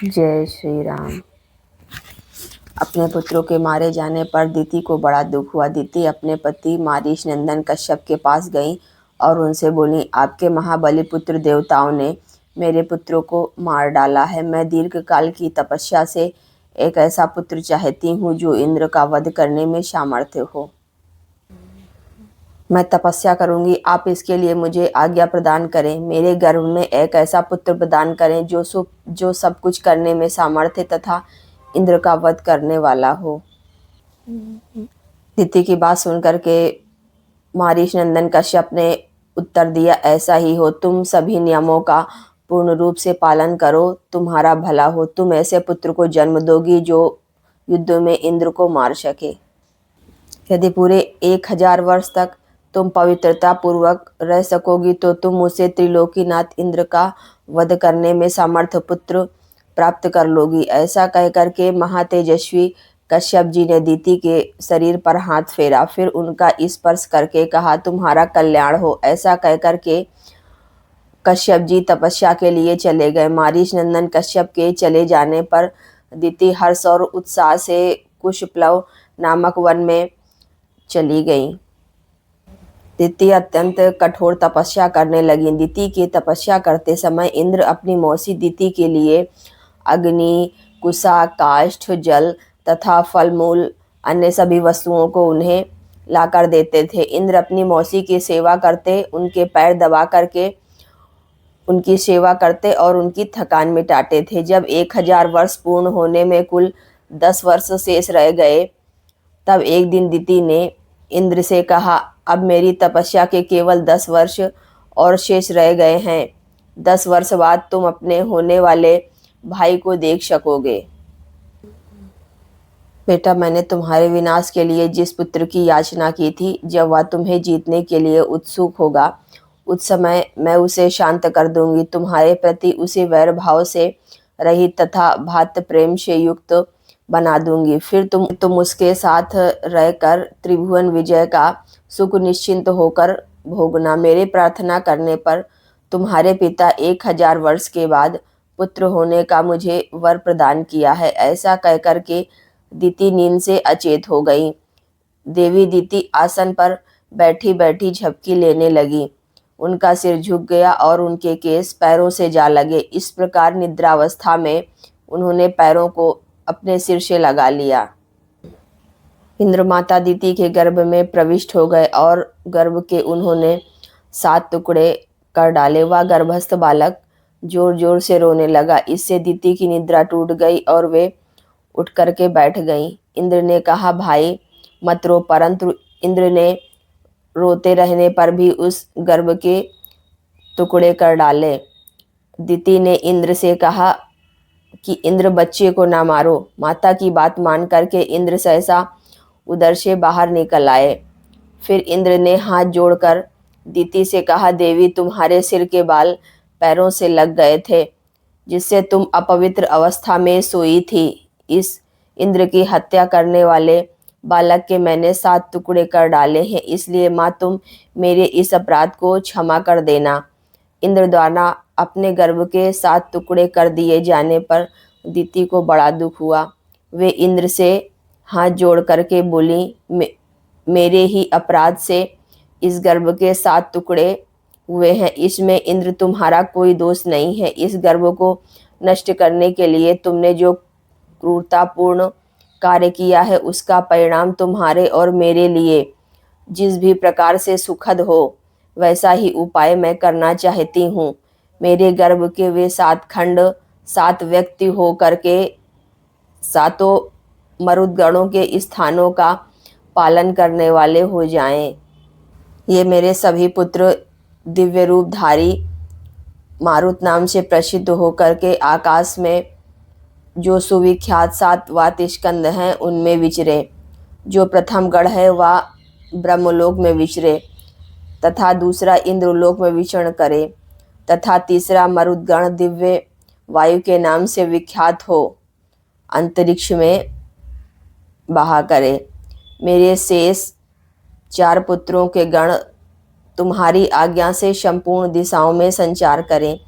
जय श्री राम। अपने पुत्रों के मारे जाने पर दिति को बड़ा दुख हुआ। दिति अपने पति मारीच नंदन कश्यप के पास गई और उनसे बोली, आपके महाबली पुत्र देवताओं ने मेरे पुत्रों को मार डाला है। मैं दीर्घ काल की तपस्या से एक ऐसा पुत्र चाहती हूँ जो इंद्र का वध करने में सामर्थ्य हो। मैं तपस्या करूंगी, आप इसके लिए मुझे आज्ञा प्रदान करें। मेरे गर्भ में एक ऐसा पुत्र प्रदान करें जो सब कुछ करने में सामर्थ्य तथा इंद्र का वध करने वाला हो। दिति की बात सुनकर के मारीच नंदन कश्यप ने उत्तर दिया, ऐसा ही हो। तुम सभी नियमों का पूर्ण रूप से पालन करो, तुम्हारा भला हो। तुम ऐसे पुत्र को जन्म दोगी जो युद्ध में इंद्र को मार सके। यदि पूरे 1000 वर्ष तक तुम पवित्रता पूर्वक रह सकोगी तो तुम उसे त्रिलोकीनाथ इंद्र का वध करने में समर्थ पुत्र प्राप्त कर लोगी। ऐसा कहकर के महातेजस्वी कश्यप जी ने दिति के शरीर पर हाथ फेरा, फिर उनका स्पर्श करके कहा, तुम्हारा कल्याण हो। ऐसा कहकर के कश्यप जी तपस्या के लिए चले गए। मारीच नंदन कश्यप के चले जाने पर दिति हर्ष और उत्साह से कुशप्लव नामक वन में चली गई। दिति अत्यंत कठोर तपस्या करने लगी। दिति की तपस्या करते समय इंद्र अपनी मौसी दिति के लिए अग्नि, कुशा, काष्ठ, जल तथा फल मूल अन्य सभी वस्तुओं को उन्हें लाकर देते थे। इंद्र अपनी मौसी की सेवा करते, उनके पैर दबा करके उनकी सेवा करते और उनकी थकान मिटाते थे। जब 1000 वर्ष पूर्ण होने में कुल 10 वर्ष शेष रह गए तब एक दिन दिति ने इंद्र से कहा, अब मेरी तपस्या के केवल 10 वर्ष और शेष रह गए हैं। 10 वर्ष बाद तुम अपने होने वाले भाई को देख सकोगे। बेटा, मैंने तुम्हारे विनाश के लिए जिस पुत्र की याचना की थी, जब वह तुम्हें जीतने के लिए उत्सुक होगा उस समय मैं उसे शांत कर दूंगी। तुम्हारे प्रति उसे वैर भाव से रहित तथा भातृ प्रेम से युक्त बना दूंगी। फिर तुम उसके साथ रहकर त्रिभुवन विजय का सुख निश्चिंत होकर भोगना। मेरे प्रार्थना करने पर तुम्हारे पिता 1000 वर्ष के बाद पुत्र होने का मुझे वर प्रदान किया है। ऐसा कहकर के दिति नींद से अचेत हो गई। देवी दिति आसन पर बैठी बैठी झपकी लेने लगी। उनका सिर झुक गया और उनके केस पैरों से जा लगे। इस प्रकार निद्रावस्था में उन्होंने पैरों को अपने सिर से लगा लिया। इंद्र माता दिति के गर्भ में प्रविष्ट हो गए और गर्भ के उन्होंने 7 टुकड़े कर डाले। वह गर्भस्थ बालक जोर जोर से रोने लगा। इससे दिति की निद्रा टूट गई और वे उठ करके बैठ गईं। इंद्र ने कहा, भाई मत रो, परंतु इंद्र ने रोते रहने पर भी उस गर्भ के टुकड़े कर डाले। दिति ने इंद्र से कहा कि इंद्र बच्चे को ना मारो। माता की बात मान करके इंद्र सहसा उदर से बाहर निकल आए। फिर इंद्र ने हाथ जोड़कर दिति से कहा, देवी तुम्हारे सिर के बाल पैरों से लग गए थे जिससे तुम अपवित्र अवस्था में सोई थी। इस इंद्र की हत्या करने वाले बालक के मैंने 7 टुकड़े कर डाले हैं, इसलिए माँ तुम मेरे इस अपराध को क्षमा कर देना। इंद्र द्वारा अपने गर्भ के 7 टुकड़े कर दिए जाने पर दिति को बड़ा दुख हुआ। वे इंद्र से हाथ जोड़ करके बोली, मेरे ही अपराध से इस गर्भ के 7 टुकड़े हुए हैं, इसमें इंद्र तुम्हारा कोई दोष नहीं है। इस गर्भ को नष्ट करने के लिए तुमने जो क्रूरतापूर्ण कार्य किया है उसका परिणाम तुम्हारे और मेरे लिए जिस भी प्रकार से सुखद हो वैसा ही उपाय मैं करना चाहती हूँ। मेरे गर्भ के वे 7 खंड 7 व्यक्ति हो करके 7 मरुदगणों के स्थानों का पालन करने वाले हो जाएं। ये मेरे सभी पुत्र दिव्य रूपधारी मारुत नाम से प्रसिद्ध होकर के आकाश में जो सुविख्यात 7 वात स्कंद हैं उनमें विचरे। जो प्रथम गण है वह ब्रह्मलोक में विचरे तथा दूसरा इंद्रलोक में विचरण करे तथा तीसरा मरुदगण दिव्य वायु के नाम से विख्यात हो अंतरिक्ष में बहा करे। मेरे शेष 4 पुत्रों के गण तुम्हारी आज्ञा से संपूर्ण दिशाओं में संचार करें।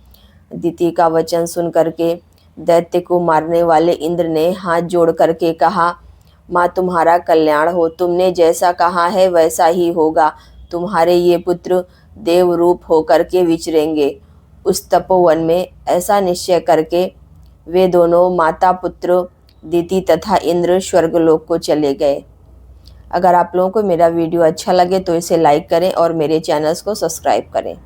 दिति का वचन सुन करके दैत्य को मारने वाले इंद्र ने हाथ जोड़ करके कहा, माँ तुम्हारा कल्याण हो, तुमने जैसा कहा है वैसा ही होगा। तुम्हारे ये पुत्र देव रूप होकर के विचरेंगे। उस तपोवन में ऐसा निश्चय करके वे दोनों माता पुत्र दिति तथा इंद्र स्वर्गलोक को चले गए। अगर आप लोगों को मेरा वीडियो अच्छा लगे तो इसे लाइक करें और मेरे चैनल्स को सब्सक्राइब करें।